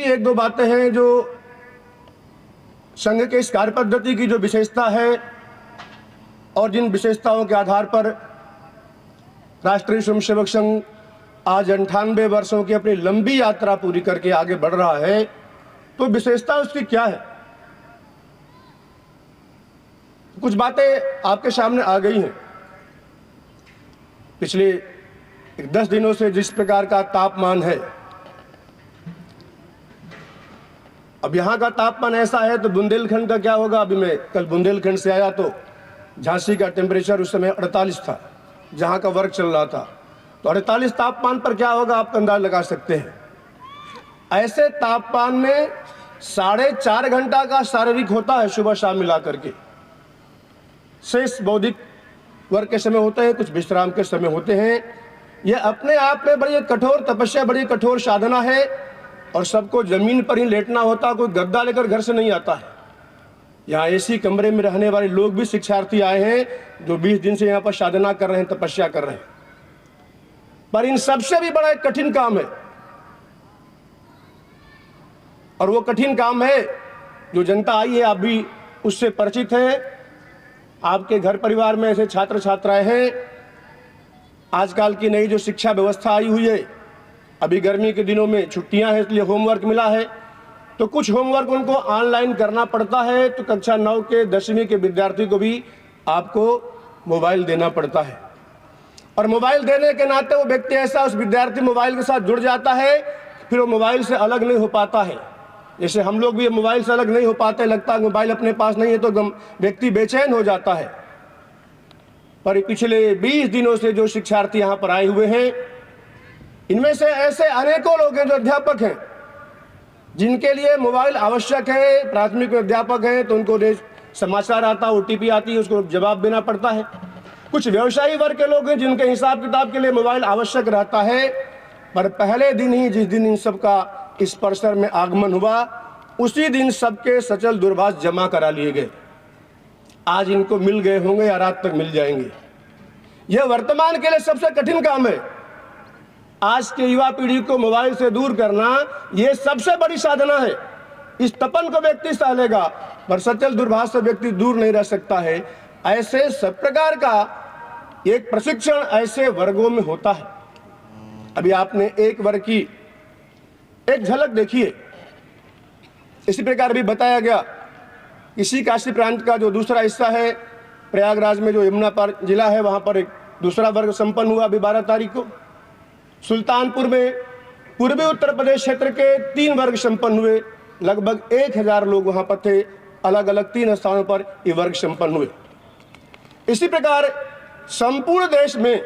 एक दो बातें हैं जो संघ के इस कार्य पद्धति की जो विशेषता है और जिन विशेषताओं के आधार पर राष्ट्रीय स्वयंसेवक संघ आज 98 वर्षों की अपनी लंबी यात्रा पूरी करके आगे बढ़ रहा है, तो विशेषता उसकी क्या है? कुछ बातें आपके सामने आ गई हैं। पिछले 10 दिनों से जिस प्रकार का तापमान है, अब यहाँ का तापमान ऐसा है तो बुंदेलखंड का क्या होगा? अभी मैं कल बुंदेलखंड से आया तो झांसी का टेम्परेचर उस समय 48 था, जहाँ का वर्क चल रहा था। तो 48 तापमान पर क्या होगा आप अंदाज लगा सकते हैं। ऐसे तापमान में 4.5 घंटा का शारीरिक होता है, सुबह शाम मिला करके। शेष बौद्धिक वर्ग के समय होते हैं, कुछ विश्राम के समय होते हैं। यह अपने आप में बड़ी कठोर तपस्या, बड़ी कठोर साधना है और सबको जमीन पर ही लेटना होता, कोई गद्दा लेकर घर से नहीं आता है। यहाँ एसी कमरे में रहने वाले लोग भी शिक्षार्थी आए हैं जो 20 दिन से यहाँ पर साधना कर रहे हैं, तपस्या कर रहे हैं। पर इन सबसे भी बड़ा एक कठिन काम है, और वो कठिन काम है जो जनता आई है, आप भी उससे परिचित हैं। आपके घर परिवार में ऐसे छात्र छात्राएं हैं। आजकल की नई जो शिक्षा व्यवस्था आई हुई है, अभी गर्मी के दिनों में छुट्टियां हैं इसलिए होमवर्क मिला है, तो कुछ होमवर्क उनको ऑनलाइन करना पड़ता है। तो कक्षा 9 के 10वीं के विद्यार्थी को भी आपको मोबाइल देना पड़ता है, और मोबाइल देने के नाते वो व्यक्ति ऐसा, उस विद्यार्थी मोबाइल के साथ जुड़ जाता है, फिर वो मोबाइल से अलग नहीं हो पाता है। जैसे हम लोग भी मोबाइल से अलग नहीं हो पाते, लगता है मोबाइल अपने पास नहीं है तो व्यक्ति बेचैन हो जाता है। पर पिछले 20 दिनों से जो शिक्षार्थी यहाँ पर आए हुए हैं, इनमें से ऐसे अनेकों लोग हैं जो अध्यापक हैं, जिनके लिए मोबाइल आवश्यक है। प्राथमिक अध्यापक हैं तो उनको समाचार आता, OTP आती है, उसको जवाब देना पड़ता है। कुछ व्यवसायी वर्ग के लोग हैं जिनके हिसाब किताब के लिए मोबाइल आवश्यक रहता है। पर पहले दिन ही जिस दिन इन सब का इस परिसर में आगमन हुआ, उसी दिन सबके सचल दूरभाष जमा करा लिए गए। आज इनको मिल गए होंगे या रात तक मिल जाएंगे। यह वर्तमान के लिए सबसे कठिन काम है। आज के युवा पीढ़ी को मोबाइल से दूर करना, यह सबसे बड़ी साधना है। इस तपन को व्यक्ति सह लेगा, पर सचल दूरभाष से व्यक्ति दूर नहीं रह सकता है। ऐसे सब प्रकार का एक प्रशिक्षण ऐसे वर्गों में होता है। अभी आपने एक वर्ग की एक झलक देखिए। इसी प्रकार भी बताया गया, इसी काशी प्रांत का जो दूसरा हिस्सा है, प्रयागराज में जो यमुना पार जिला है, वहां पर एक दूसरा वर्ग संपन्न हुआ अभी 12 तारीख को। सुल्तानपुर में पूर्वी उत्तर प्रदेश क्षेत्र के 3 वर्ग संपन्न हुए। लगभग 1000 लोग वहां पर थे। अलग अलग 3 स्थानों पर ये वर्ग संपन्न हुए। इसी प्रकार संपूर्ण देश में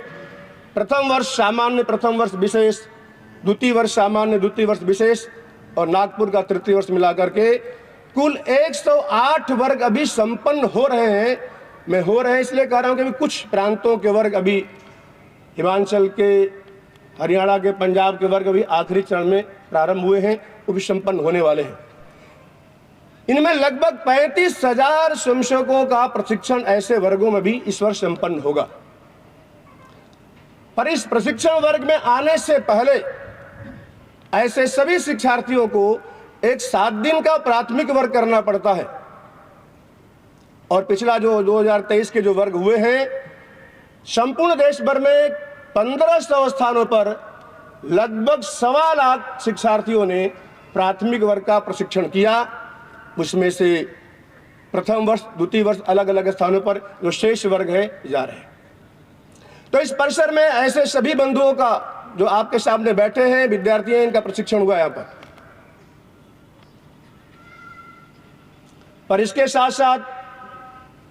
प्रथम वर्ष सामान्य, प्रथम वर्ष विशेष, द्वितीय वर्ष सामान्य, द्वितीय वर्ष विशेष और नागपुर का तृतीय वर्ष मिलाकर के कुल 108 वर्ग अभी संपन्न हो रहे हैं। मैं हो रहे हैं इसलिए कह रहा हूं कि कुछ प्रांतों के वर्ग अभी, हिमाचल के, हरियाणा के, पंजाब के वर्ग अभी आखिरी चरण में प्रारंभ हुए हैं, वो भी संपन्न होने वाले हैं। इनमें लगभग 35,000 स्वयंसेवकों का प्रशिक्षण ऐसे वर्गों में भी इस वर्ष संपन्न होगा। पर इस प्रशिक्षण वर्ग में आने से पहले ऐसे सभी शिक्षार्थियों को एक 7 दिन का प्राथमिक वर्ग करना पड़ता है। और पिछला जो 2023 के जो वर्ग हुए हैं, संपूर्ण देश भर में 1500 स्थानों पर लगभग 1.25 लाख शिक्षार्थियों ने प्राथमिक वर्ग का प्रशिक्षण किया। उसमें से प्रथम वर्ष, द्वितीय वर्ष अलग अलग स्थानों पर जो शेष वर्ग है जा रहे हैं। तो इस परिसर में ऐसे सभी बंधुओं का जो आपके सामने बैठे हैं, विद्यार्थी हैं, इनका प्रशिक्षण हुआ यहाँ पर इसके साथ साथ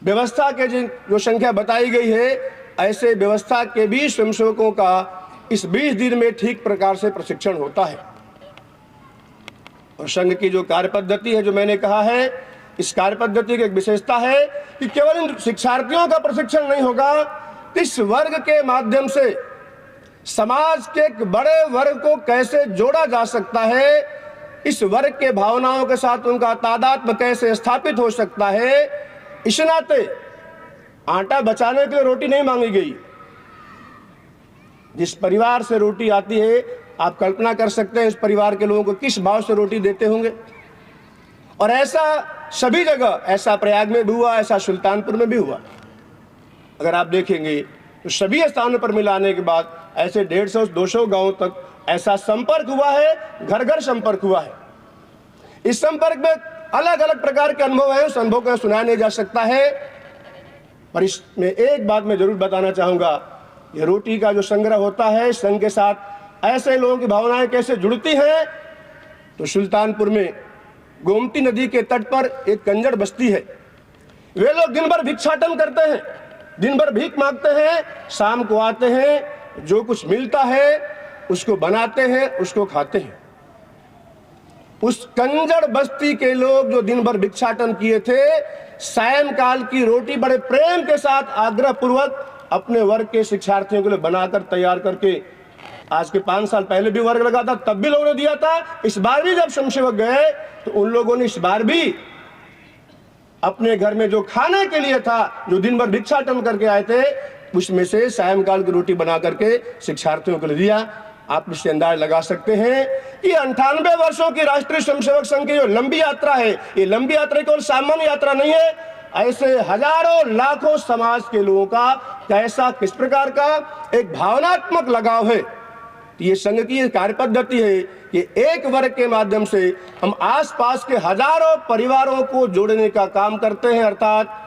व्यवस्था के जो संख्या बताई गई है, ऐसे व्यवस्था के भी स्वयंसेवकों का इस 20 दिन में ठीक प्रकार से प्रशिक्षण होता है। और संघ की जो कार्य पद्धति है, जो मैंने कहा है, इस कार्य पद्धति की एक विशेषता है कि केवल इन शिक्षार्थियों का प्रशिक्षण नहीं होगा, इस वर्ग के माध्यम से समाज के एक बड़े वर्ग को कैसे जोड़ा जा सकता है, इस वर्ग के भावनाओं के साथ उनका तादात्म्य कैसे स्थापित हो सकता है। इस नाते आटा बचाने के लिए रोटी नहीं मांगी गई। जिस परिवार से रोटी आती है आप कल्पना कर सकते हैं इस परिवार के लोगों को किस भाव से रोटी देते होंगे। और ऐसा सभी जगह, ऐसा प्रयाग में भी हुआ, ऐसा सुल्तानपुर में भी हुआ। अगर आप देखेंगे तो सभी स्थानों पर मिलाने के बाद ऐसे 150-200 गांवों तक ऐसा संपर्क हुआ है, घर घर संपर्क हुआ है। इस संपर्क में अलग अलग प्रकार के अनुभव हैं, उस अनुभव को सुनाया नहीं जा सकता है। पर इसमें एक बात मैं जरूर बताना चाहूंगा, ये रोटी का जो संग्रह होता है, संघ के साथ ऐसे लोगों की भावनाएं कैसे जुड़ती हैं। तो सुल्तानपुर में गोमती नदी के तट पर एक कंजड़ बस्ती है। वे लोग दिन भर भिक्षाटन करते हैं, दिन भर भीख मांगते हैं, शाम को आते हैं, जो कुछ मिलता है उसको बनाते हैं, उसको खाते हैं। उस कंजड़ बस्ती के लोग जो दिन भर भिक्षाटन किए थे, सायंकाल की रोटी बड़े प्रेम के साथ आग्रह पूर्वक अपने वर्ग के शिक्षार्थियों के लिए बनाकर तैयार करके, आज के 5 साल पहले भी वर्ग लगा था, तब भी लोगों ने दिया था। इस बार भी जब स्वयंसेवक गए तो उन लोगों ने इस बार भी अपने घर में जो खाने के लिए था, जो दिन भर भिक्षाटन करके आए थे, उसमें से सायंकाल की रोटी बना करके शिक्षार्थियों को ले दिया। आप इससे अंदाज लगा सकते हैं कि 98 वर्षों की राष्ट्रीय स्वयंसेवक संघ की जो लंबी यात्रा है, ये लंबी यात्रा केवल सामान्य यात्रा नहीं है। ऐसे हजारों लाखों समाज के लोगों का कैसा, किस प्रकार का एक भावनात्मक लगाव है। ये संघ की कार्य पद्धति है कि एक वर्ग के माध्यम से हम आसपास के हजारों परिवारों को जोड़ने का काम करते हैं। अर्थात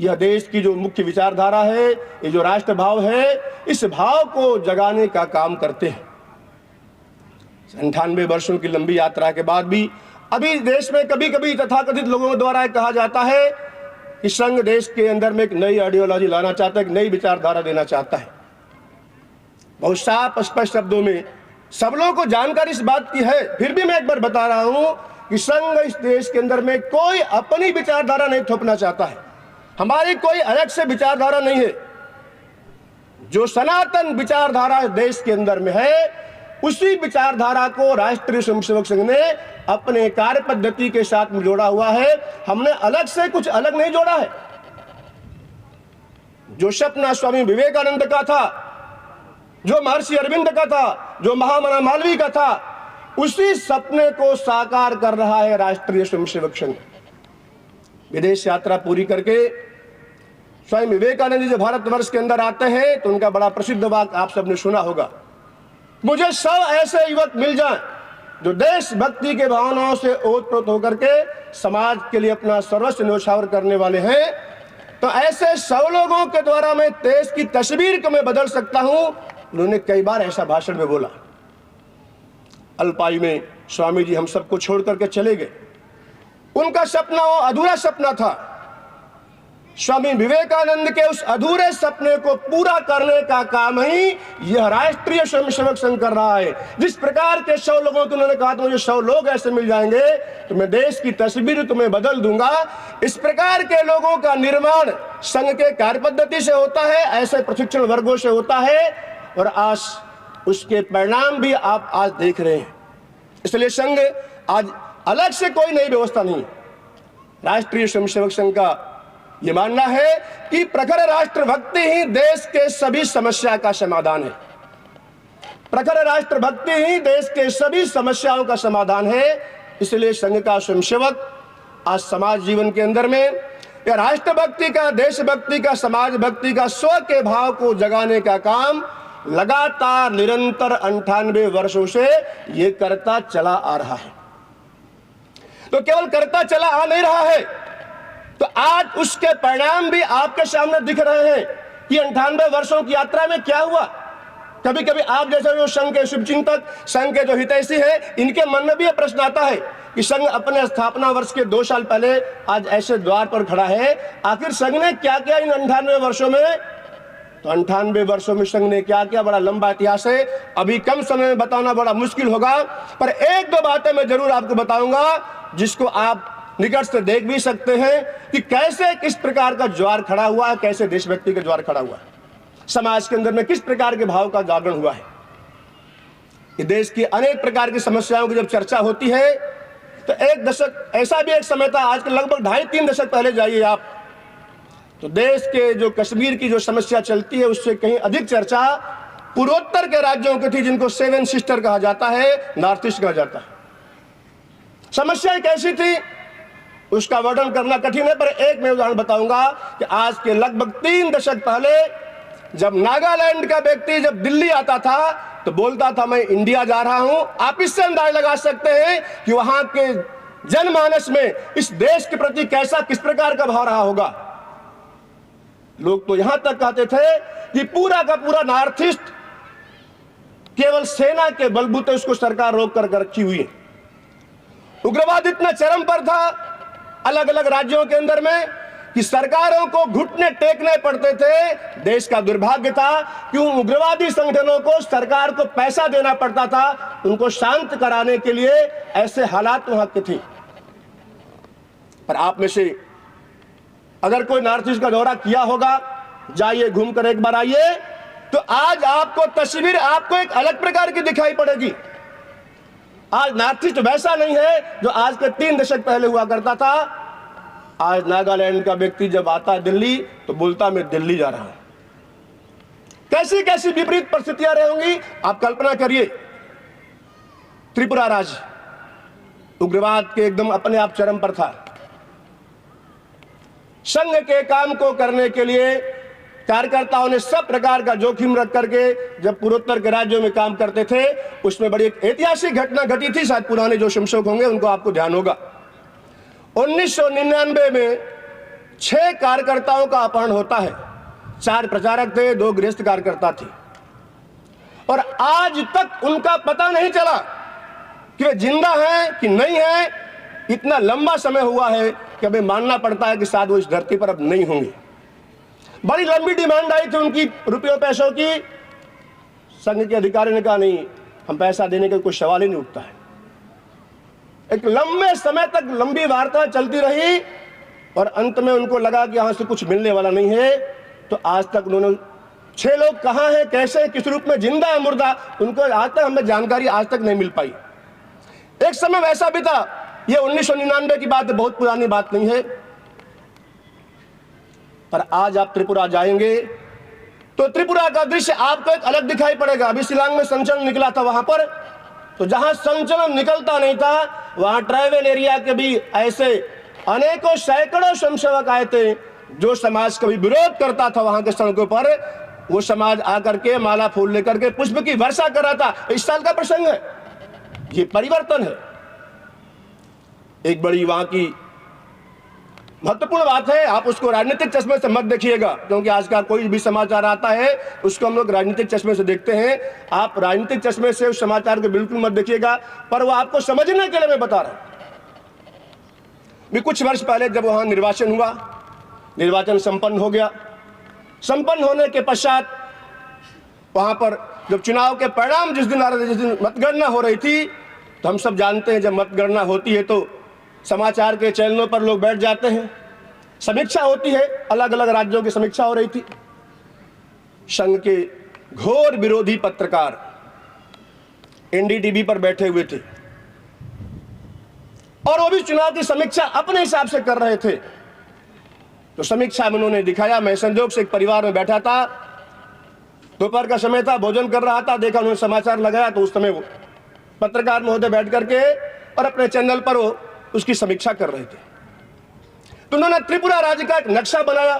यह देश की जो मुख्य विचारधारा है, ये जो राष्ट्र भाव है, इस भाव को जगाने का काम करते हैं। 98 वर्षों की लंबी यात्रा के बाद भी अभी देश में कभी कभी तथाकथित लोगों द्वारा कहा जाता है कि संघ देश के अंदर में एक नई आइडियोलॉजी लाना चाहता है, एक नई विचारधारा देना चाहता है। बहुत साफ स्पष्ट शब्दों में सब लोगों को जानकारी इस बात की है, फिर भी मैं एक बार बता रहा हूं कि संघ इस देश के अंदर में कोई अपनी विचारधारा नहीं थोपना चाहता है। हमारी कोई अलग से विचारधारा नहीं है। जो सनातन विचारधारा देश के अंदर में है, उसी विचारधारा को राष्ट्रीय स्वयंसेवक संघ ने अपने कार्य पद्धति के साथ में जोड़ा हुआ है। हमने अलग से कुछ अलग नहीं जोड़ा है। जो सपना स्वामी विवेकानंद का था, जो महर्षि अरविंद का था, जो महामना मालवीय का था, उसी सपने को साकार कर रहा है राष्ट्रीय स्वयंसेवक संघ। विदेश यात्रा पूरी करके स्वामी विवेकानंद जी जब भारतवर्ष के अंदर आते हैं तो उनका बड़ा प्रसिद्ध वाक्य आप सबने सुना होगा, मुझे 100 ऐसे युवक मिल जाएं जो देशभक्ति के भावनाओं से ओतप्रोत होकर के समाज के लिए अपना सर्वस्व न्यौछावर करने वाले हैं, तो ऐसे 100 लोगों के द्वारा मैं देश की तस्वीर को मैं बदल सकता हूं। उन्होंने कई बार ऐसा भाषण में बोला। अल्पायु में स्वामी जी हम सबको छोड़ करके चले गए। उनका सपना वो अधूरा सपना था। स्वामी विवेकानंद के उस अधूरे सपने को पूरा करने का काम ही यह राष्ट्रीय स्वयंसेवक संघ कर रहा है। जिस प्रकार के 100 लोगों को उन्होंने कहा था मुझे 100 लोग ऐसे मिल जाएंगे तो मैं देश की तस्वीर तुम्हें बदल दूंगा, इस प्रकार के लोगों का निर्माण संघ के कार्य पद्धति से होता है, ऐसे प्रशिक्षण वर्गों से होता है, और आज उसके परिणाम भी आप आज देख रहे हैं। इसलिए संघ आज अलग से कोई नई व्यवस्था नहीं। राष्ट्रीय स्वयंसेवक संघ का यह मानना है कि प्रखर राष्ट्रभक्ति ही देश के सभी समस्या का समाधान है। प्रखर राष्ट्रभक्ति ही देश के सभी समस्याओं का समाधान है। इसलिए संघ का स्वयंसेवक आज समाज जीवन के अंदर में या राष्ट्रभक्ति का, देशभक्ति का, समाज भक्ति का, स्व के भाव को जगाने का काम लगातार निरंतर 98 वर्षों से ये करता चला आ रहा है। तो केवल करता चला आ नहीं रहा है, तो आज उसके परिणाम भी आपके सामने दिख रहे हैं कि 98 वर्षों की यात्रा में क्या हुआ। कभी कभी आप जैसे जो संघ के शुभचिंतक, संघ के जो हितैषी हैं, इनके मन में भी यह प्रश्न आता है कि संघ अपने स्थापना वर्ष के 2 साल पहले आज ऐसे द्वार पर खड़ा है, आखिर संघ ने क्या किया इन 98 वर्षों में। तो 98 वर्षों में संघ ने क्या किया, बड़ा लंबा इतिहास है, अभी कम समय में बताना बड़ा मुश्किल होगा, पर 1-2 बातें मैं जरूर आपको बताऊंगा जिसको आप निकट से देख भी सकते हैं कि कैसे, किस प्रकार का ज्वार खड़ा हुआ है, कैसे देशभक्ति का ज्वार खड़ा हुआ है, समाज के अंदर में किस प्रकार के भाव का जागरण हुआ है। ये देश की अनेक प्रकार की समस्याओं की जब चर्चा होती है तो एक दशक, ऐसा भी एक समय था, आज के लगभग 2.5-3 दशक पहले जाइए आप, तो देश के जो कश्मीर की जो समस्या चलती है उससे कहीं अधिक चर्चा पूर्वोत्तर के राज्यों की थी, जिनको सेवन सिस्टर कहा जाता है, नॉर्थ ईस्ट कहा जाता है। समस्याएं कैसी थी उसका वर्णन करना कठिन है, पर एक मैं उदाहरण बताऊंगा कि आज के लगभग 3 दशक पहले जब नागालैंड का व्यक्ति जब दिल्ली आता था तो बोलता था मैं इंडिया जा रहा हूं। आप इससे अंदाजा लगा सकते हैं कि वहां के जनमानस में इस देश के प्रति किस प्रकार का भाव रहा होगा। लोग तो यहां तक कहते थे कि पूरा का पूरा नॉर्थ ईस्ट केवल सेना के बलबूते उसको सरकार रोक कर रखी हुई है। उग्रवाद इतना चरम पर था अलग अलग राज्यों के अंदर में कि सरकारों को घुटने टेकने पड़ते थे। देश का दुर्भाग्य था कि उन उग्रवादी संगठनों को सरकार को पैसा देना पड़ता था उनको शांत कराने के लिए। ऐसे हालात वहां के थे। पर आप में से अगर कोई नॉर्थ ईस्ट का दौरा किया होगा, जाइए घूम कर एक बार आइए, तो आज आपको तस्वीर आपको एक अलग प्रकार की दिखाई पड़ेगी। आज नॉर्थ ईस्ट वैसा नहीं है जो आज के 3 दशक पहले हुआ करता था। आज नागालैंड का व्यक्ति जब आता है दिल्ली तो बोलता मैं दिल्ली जा रहा हूं। कैसी कैसी विपरीत परिस्थितियां रहेंगी आप कल्पना करिए। त्रिपुरा राज्य उग्रवाद के एकदम अपने आप चरम पर था। संघ के काम को करने के लिए कार्यकर्ताओं ने सब प्रकार का जोखिम रख करके जब पूर्वोत्तर के राज्यों में काम करते थे, उसमें बड़ी एक ऐतिहासिक घटना घटी थी। शायद पुराने जो शमशोक होंगे उनको आपको ध्यान होगा। 1999 में 6 कार्यकर्ताओं का अपहरण होता है। 4 प्रचारक थे, 2 गृहस्थ कार्यकर्ता थे, और आज तक उनका पता नहीं चला कि वे जिंदा हैं कि नहीं है। इतना लंबा समय हुआ है कि हमें मानना पड़ता है कि शायद वो इस धरती पर अब नहीं होंगे। बड़ी लंबी डिमांड आई थी उनकी रुपयों पैसों की। संघ के अधिकारी ने कहा नहीं, हम पैसा देने का कोई सवाल ही नहीं उठता है। एक लंबे समय तक लंबी वार्ता चलती रही और अंत में उनको लगा कि यहां से कुछ मिलने वाला नहीं है। तो आज तक उन्होंने 6 लोग कहां हैं, कैसे, किस रूप में, जिंदा है मुर्दा, उनको आज तक हमें जानकारी आज तक नहीं मिल पाई। एक समय वैसा भी था, ये 1999 की बात है, बहुत पुरानी बात नहीं है। पर आज आप त्रिपुरा जाएंगे तो त्रिपुरा का दृश्य आपको एक अलग दिखाई पड़ेगा। अभी शिलांग में संचलन निकला था, वहां पर तो जहां संचलन निकलता नहीं था वहां ट्राइबल एरिया के भी ऐसे अनेकों सैकड़ों स्वयंसेवक आए थे। जो समाज कभी विरोध करता था वहां के सड़कों पर, वो समाज आकर के माला फूल लेकर के पुष्प की वर्षा कर रहा था। इस साल का प्रसंग है, ये परिवर्तन है। एक बड़ी वहां की महत्वपूर्ण बात है, आप उसको राजनीतिक चश्मे से मत देखिएगा, क्योंकि आज का कोई भी समाचार आता है उसको हम लोग राजनीतिक चश्मे से देखते हैं। आप राजनीतिक चश्मे से उस समाचार को बिल्कुल मत देखिएगा, पर वो आपको समझने के लिए मैं बता रहा हूं। भी कुछ वर्ष पहले जब वहां निर्वाचन हुआ, निर्वाचन संपन्न हो गया। संपन्न होने के पश्चात वहां पर जब चुनाव के परिणाम जिस दिन आ रहे थे, जिस दिन मतगणना हो रही थी, तो हम सब जानते हैं जब मतगणना होती है तो समाचार के चैनलों पर लोग बैठ जाते हैं, समीक्षा होती है, अलग अलग राज्यों की समीक्षा हो रही थी। संघ के घोर विरोधी पत्रकार एनडीटीवी पर बैठे हुए थे और वो भी चुनाव की समीक्षा अपने हिसाब से कर रहे थे। तो समीक्षा में उन्होंने दिखाया, मैं संजोग से एक परिवार में बैठा था, दोपहर का समय था, भोजन कर रहा था, देखा उन्होंने समाचार लगाया तो उस समय वो पत्रकार महोदय बैठ करके और अपने चैनल पर वो उसकी समीक्षा कर रहे थे। तो उन्होंने त्रिपुरा राज्य का एक नक्शा बनाया।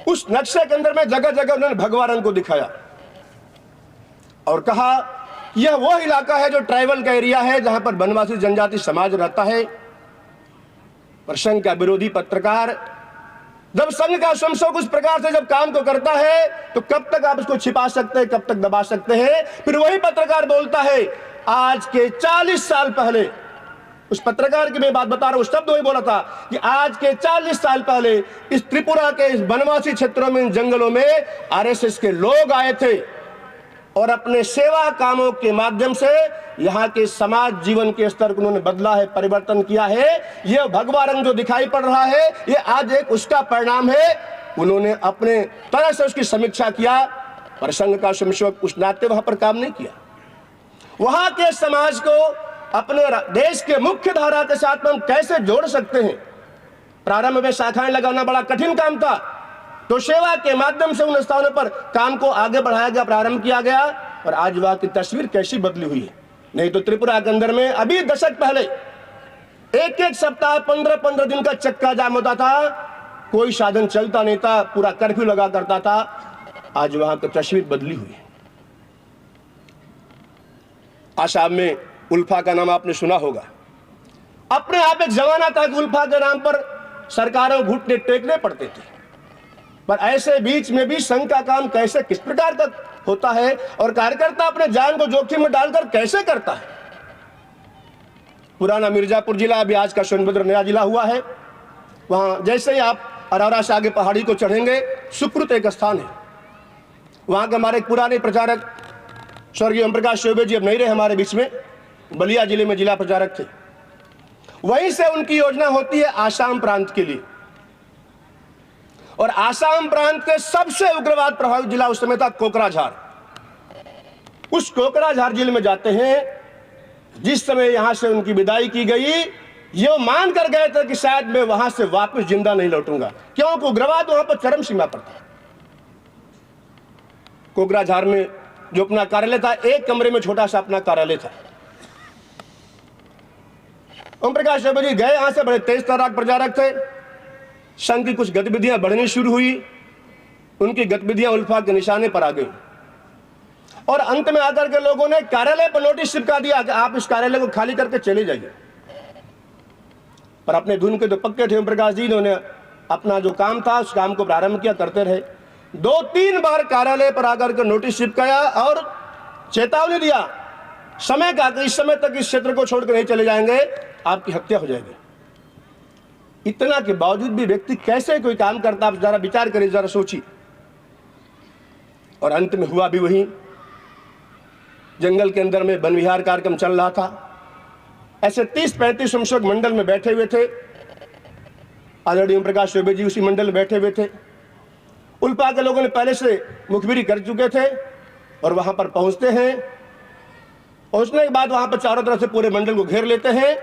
उस नक्शे के अंदर में जगह जगह उन्होंने भगवा रंग को दिखाया और कहा यह वो इलाका है जो ट्राइबल का एरिया है, जहां पर वनवासी जनजाति समाज रहता है। पर संघ का विरोधी पत्रकार जब संघ का स्वयंसेवक उस प्रकार से जब काम को करता है तो कब तक आप उसको छिपा सकते हैं, कब तक दबा सकते हैं। फिर वही पत्रकार बोलता है आज के 40 साल पहले, उस पत्रकार की मैं बात बता रहा हूं, शब्द वही बोला था कि आज के 40 साल पहले इस त्रिपुरा के इस वनवासी क्षेत्रों में, इन जंगलों में आरएसएस के लोग आए थे और अपने सेवा कामों के माध्यम से यहाँ के समाज जीवन के स्तर को उन्होंने बदला है, परिवर्तन किया है। यह भगवा रंग जो दिखाई पड़ रहा है ये आज एक उसका परिणाम है। उन्होंने अपने तरह से उसकी समीक्षा किया, पर संघ का स्वयंसेवक उस नाते वहां पर काम नहीं किया। वहां के समाज को अपने देश के मुख्य धारा के साथ में हम कैसे जोड़ सकते हैं। प्रारंभ में शाखाएं लगाना बड़ा कठिन काम था, तो सेवा के माध्यम से उन स्थानों पर काम को आगे बढ़ाया गया, प्रारंभ किया गया, और आज वहां की तस्वीर कैसी बदली हुई है। नहीं तो त्रिपुरा के अंदर में अभी दशक पहले एक एक सप्ताह 15-15 दिन का चक्का जाम होता था, कोई साधन चलता नहीं था, पूरा कर्फ्यू लगा करता था। आज वहां की तस्वीर बदली हुई है। आसाम में उल्फा का नाम आपने सुना होगा। अपने आप एक जमाना था कि उल्फा के नाम पर सरकारों घुटने टेकने पड़ते थे, पर ऐसे बीच में भी संघ का काम कैसे किस प्रकार का होता है और कार्यकर्ता अपने जान को जोखिम में डालकर कैसे करता है। पुराना मिर्जापुर जिला अभी आज का सोनभद्र नया जिला हुआ है। वहां जैसे ही आप अरौरा से आगे पहाड़ी को चढ़ेंगे, सुकृत एक स्थान है। वहां के हमारे पुराने प्रचारक स्वर्गीय ओम प्रकाश चौबे जी अब नहीं रहे हमारे बीच में, बलिया जिले में जिला प्रचारक थे। वहीं से उनकी योजना होती है आसाम प्रांत के लिए, और आसाम प्रांत के सबसे उग्रवाद प्रभावित जिला उस समय था कोकराझार। उस कोकराझार जिले में जाते हैं। जिस समय यहां से उनकी विदाई की गई, ये मान कर गए थे कि शायद मैं वहां से वापस जिंदा नहीं लौटूंगा, क्योंकि उग्रवाद वहां पर चरम सीमा पर था। कोकराझार में जो अपना कार्यालय था, एक कमरे में छोटा सा अपना कार्यालय था। ओम प्रकाश चौबे जी गए, यहां से बड़े तेज तर्राक प्रचारक थे। संघ की कुछ गतिविधियां बढ़नी शुरू हुई, उनकी गतिविधियां उल्फा के निशाने पर आ गई, और अंत में आकर के लोगों ने कार्यालय पर नोटिस चिपका दिया कि आप इस कार्यालय को खाली करके चले जाइए। पर अपने धुन के तो पक्के थे ओम प्रकाश जी, इन्होंने अपना जो काम था उस काम को प्रारंभ किया, करते रहे। 2-3 बार कार्यालय पर आकर के नोटिस चिपकाया और चेतावनी दिया समय का कि इस समय तक इस क्षेत्र को छोड़कर नहीं चले जाएंगे, आपकी हत्या हो जाएगी। इतना के बावजूद भी व्यक्ति कैसे कोई काम करता, आप जरा विचार करिए, जरा सोचिए। और अंत में हुआ भी वही। जंगल के अंदर में वन विहार कार्यक्रम चल रहा था। ऐसे 30-35 संशोधक मंडल में बैठे हुए थे। आदरणीय ओम प्रकाश चौबे जी उसी मंडल में बैठे हुए थे। उल्फा के लोगों ने पहले से मुखबिरी कर चुके थे, और वहां पर पहुंचते हैं। पहुंचने के बाद वहां पर चारों तरफ से पूरे मंडल को घेर लेते हैं।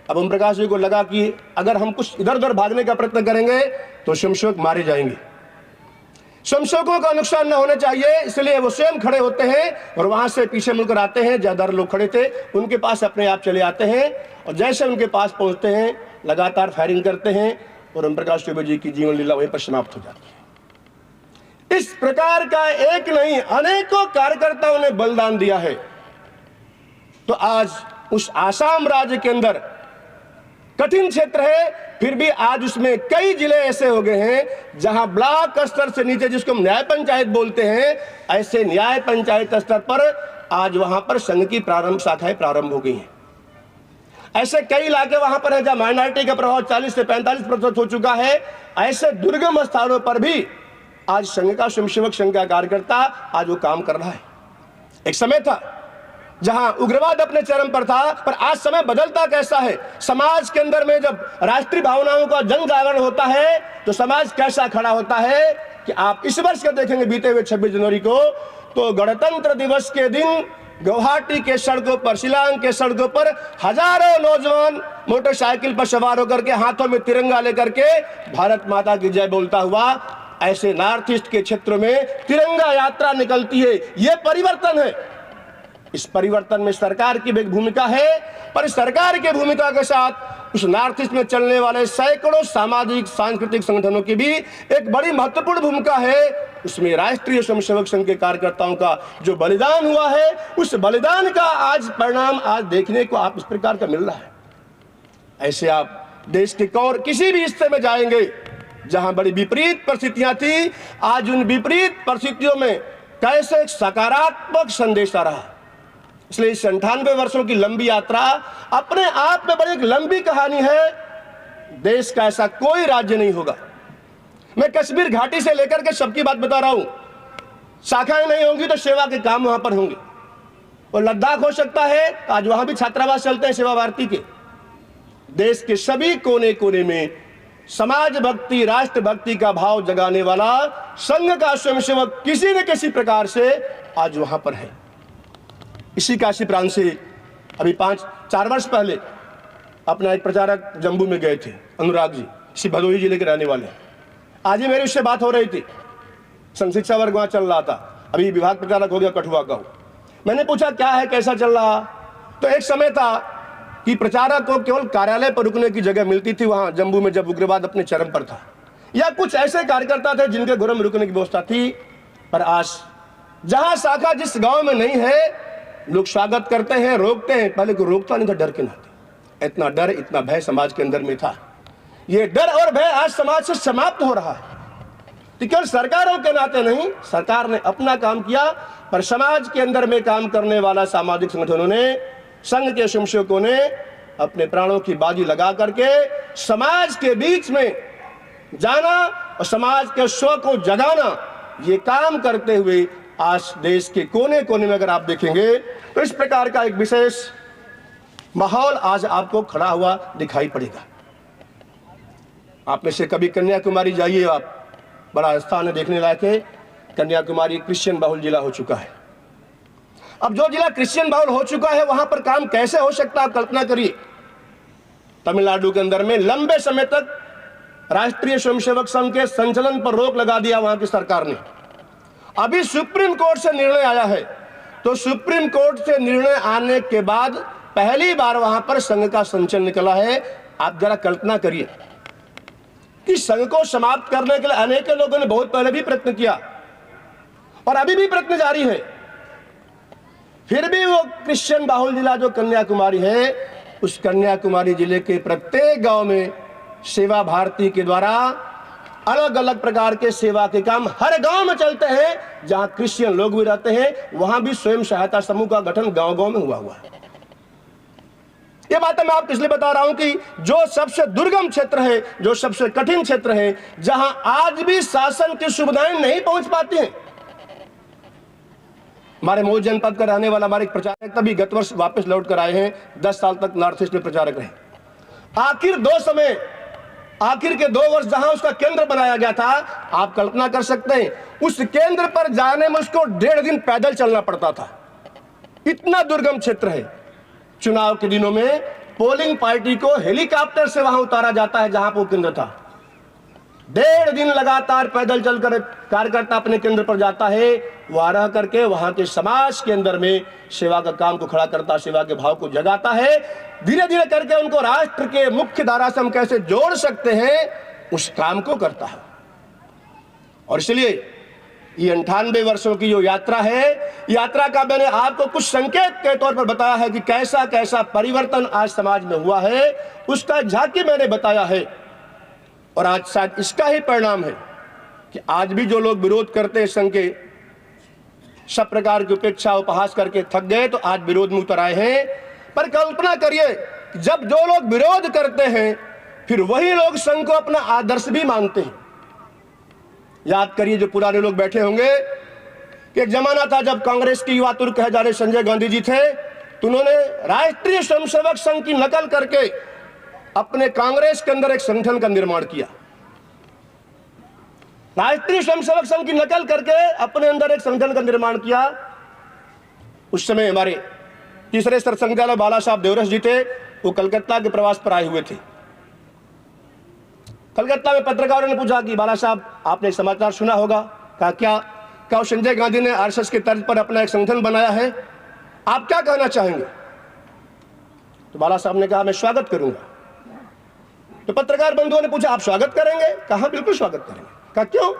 अब ओम प्रकाश जी को लगा कि अगर हम कुछ इधर उधर भागने का प्रयत्न करेंगे तो संशोधक मारे जाएंगे, संशोधकों का नुकसान न होना चाहिए, इसलिए वो स्वयं खड़े होते हैं और वहां से पीछे मुड़कर आते हैं। ज्यादा लोग खड़े थे, उनके पास अपने आप चले आते हैं, और जैसे उनके पास पहुंचते हैं लगातार फायरिंग करते हैं, और ओम प्रकाश चौबे जी की जीवन लीला वहीं पर समाप्त हो जाती है। इस प्रकार का एक नहीं अनेकों कार्यकर्ताओं ने बलिदान दिया है। तो आज उस आसाम राज्य के अंदर कठिन क्षेत्र है, फिर भी आज उसमें कई जिले ऐसे हो गए हैं जहां ब्लॉक स्तर से नीचे, जिसको हम न्याय पंचायत बोलते हैं, ऐसे न्याय पंचायत स्तर पर आज वहां पर संघ की प्रारंभ शाखाएं प्रारंभ हो गई हैं। ऐसे कई इलाके वहां पर हैं जहां माइनॉरिटी का प्रभाव 40 से 45% हो चुका है। ऐसे दुर्गम स्थानों पर भी आज संघ का स्वयंसेवक, संघ का कार्यकर्ता आज वो काम कर रहा है। एक समय था जहां उग्रवाद अपने चरम पर था, पर आज समय बदलता कैसा है। समाज के अंदर में जब राष्ट्रीय भावनाओं का जन जागरण होता है तो समाज कैसा खड़ा होता है कि आप इस वर्ष का देखेंगे बीते हुए 26 जनवरी को, तो गणतंत्र दिवस के दिन गुवाहाटी के सड़कों पर, शिलांग के सड़कों पर हजारों नौजवान मोटरसाइकिल पर सवार होकर के हाथों में तिरंगा लेकर के भारत माता की जय बोलता हुआ ऐसे नॉर्थ ईस्ट के क्षेत्रों में तिरंगा यात्रा निकलती है। यह परिवर्तन है। इस परिवर्तन में सरकार की भी भूमिका है, पर सरकार की भूमिका के साथ उस नॉर्थ ईस्ट में चलने वाले सैकड़ों सामाजिक सांस्कृतिक संगठनों की भी एक बड़ी महत्वपूर्ण भूमिका है। उसमें राष्ट्रीय स्वयंसेवक संघ के कार्यकर्ताओं का जो बलिदान हुआ है, उस बलिदान का आज परिणाम आज देखने को आप इस प्रकार का मिल रहा है। ऐसे आप देश के और किसी भी हिस्से में जाएंगे जहां बड़ी विपरीत परिस्थितियां थी, आज उन विपरीत परिस्थितियों में कैसे एक सकारात्मक संदेश आ रहा है। इसलिए इस 98 वर्षों की लंबी यात्रा अपने आप में बड़ी एक लंबी कहानी है। देश का ऐसा कोई राज्य नहीं होगा, मैं कश्मीर घाटी से लेकर के सबकी बात बता रहा हूं, शाखाएं नहीं होंगी तो सेवा के काम वहां पर होंगे। और लद्दाख हो सकता है, आज वहां भी छात्रावास चलते हैं सेवा भारती के। देश के सभी कोने कोने में समाज भक्ति, राष्ट्र भक्ति का भाव जगाने वाला संघ का स्वयंसेवक किसी न किसी प्रकार से आज वहां पर है। इसी काशी प्रांत से अभी 5-4 वर्ष पहले अपना एक प्रचारक जम्मू में गए थे, अनुराग जी, इसी भदोही जिले के रहने वाले। आज ही मेरी उससे बात हो रही थी, संघ शिक्षा वर्ग वहां चल रहा था, अभी विभाग प्रचारक हो गया कठुआ का। मैंने पूछा क्या है, कैसा चल रहा? तो एक समय था कि प्रचारक को केवल कार्यालय पर रुकने की जगह मिलती थी वहां जम्मू में, जब उग्रवाद अपने चरम पर था, या कुछ ऐसे कार्यकर्ता थे जिनके घरों में रुकने की व्यवस्था थी। पर आज जहां शाखा जिस गांव में नहीं है, लोग स्वागत करते हैं, रोकते हैं। पहले कोई रोकता नहीं था डर के नाते। इतना डर, इतना भय समाज के अंदर में था। ये डर और भय आज समाज से समाप्त हो रहा है। तो केवल सरकारों के नाते नहीं, सरकार ने अपना काम किया, पर समाज के अंदर में काम करने वाला सामाजिक संगठनों ने, संघ के स्वयंसेवकों ने अपने प्राणों की बाजी लगा करके समाज के बीच में जाना और समाज के स्व को जगाना, ये काम करते हुए आज देश के कोने कोने में अगर आप देखेंगे तो इस प्रकार का एक विशेष माहौल आज आपको खड़ा हुआ दिखाई पड़ेगा। आप में से कभी कन्याकुमारी जाइए, आप, बड़ा स्थान है देखने लायक है। कन्याकुमारी क्रिश्चियन बहुल जिला हो चुका है। अब जो जिला क्रिश्चियन बहुल हो चुका है, वहां पर काम कैसे हो सकता है, आप कल्पना करिए। तमिलनाडु के अंदर में लंबे समय तक राष्ट्रीय स्वयंसेवक संघ के संचालन पर रोक लगा दिया वहां की सरकार ने। अभी सुप्रीम कोर्ट से निर्णय आया है, तो सुप्रीम कोर्ट से निर्णय आने के बाद पहली बार वहां पर संघ का संचलन निकला है। आप जरा कल्पना करिए कि संघ को समाप्त करने के लिए अनेक लोगों ने बहुत पहले भी प्रयत्न किया और अभी भी प्रयत्न जारी है। फिर भी वो क्रिश्चियन बहुल जिला जो कन्याकुमारी है, उस कन्याकुमारी जिले के प्रत्येक गांव में सेवा भारती के द्वारा अलग अलग प्रकार के सेवा के काम हर गांव में चलते हैं। जहां क्रिश्चियन लोग भी रहते हैं, वहां भी स्वयं सहायता समूह का गठन गांव गांव में हुआ है। ये बात मैं आपको इसलिए बता रहा हूं कि जो सबसे दुर्गम क्षेत्र है, जो सबसे कठिन क्षेत्र है, जहां आज भी शासन की सुविधाएं नहीं पहुंच पाती हैं। हमारे मऊ जनपद का रहने वाला हमारे एक प्रचारक तभी गत वर्ष वापस लौट कर आए हैं, 10 साल तक नॉर्थ ईस्ट में प्रचारक रहे। आखिर के 2 वर्ष जहां उसका केंद्र बनाया गया था, आप कल्पना कर सकते हैं, उस केंद्र पर जाने में उसको 1.5 दिन पैदल चलना पड़ता था। इतना दुर्गम क्षेत्र है। चुनाव के दिनों में पोलिंग पार्टी को हेलीकॉप्टर से वहां उतारा जाता है जहां पर केंद्र था। 1.5 दिन लगातार पैदल चलकर कार्यकर्ता अपने केंद्र पर जाता है, वहां रह करके वहां के समाज के अंदर में सेवा का काम को खड़ा करता, सेवा के भाव को जगाता है। धीरे धीरे करके उनको राष्ट्र के मुख्य धारा से हम कैसे जोड़ सकते हैं, उस काम को करता है। और इसलिए ये 98 वर्षों की जो यात्रा है, यात्रा का मैंने आपको कुछ संकेत के तौर पर बताया है कि कैसा कैसा परिवर्तन आज समाज में हुआ है, उसका झांकी मैंने बताया है। और आज शायद इसका ही परिणाम है कि आज भी जो लोग विरोध करते हैं संघ के, सब प्रकार की उपेक्षा उपहास करके थक गए, तो आज विरोध में उतर आए हैं। पर कल्पना करिए, जब जो लोग विरोध करते हैं, फिर वही लोग संघ को अपना आदर्श भी मानते हैं। याद करिए, जो पुराने लोग बैठे होंगे कि एक जमाना था जब कांग्रेस की युवा तुर्क कहे जा रहे संजय गांधी जी थे, तो उन्होंने राष्ट्रीय स्वयंसेवक संघ की नकल करके अपने कांग्रेस के अंदर एक संगठन का निर्माण किया। राष्ट्रीय स्वयंसेवक संघ की नकल करके अपने अंदर एक संगठन का निर्माण किया। उस समय हमारे तीसरे स्तर संचालक बाला साहब देवरस जी थे, वो कलकत्ता के प्रवास पर आए हुए थे। कलकत्ता में पत्रकारों ने पूछा कि बाला साहब, आपने समाचार सुना होगा। कहा क्या संजय गांधी ने आरएसएस के तर्ज पर अपना एक संगठन बनाया है, आप क्या कहना चाहेंगे? तो बाला साहब ने कहा, मैं स्वागत करूंगा। तो पत्रकार बंधुओं ने पूछा, आप स्वागत करेंगे? कहा, बिल्कुल स्वागत करेंगे। कहा, क्यों?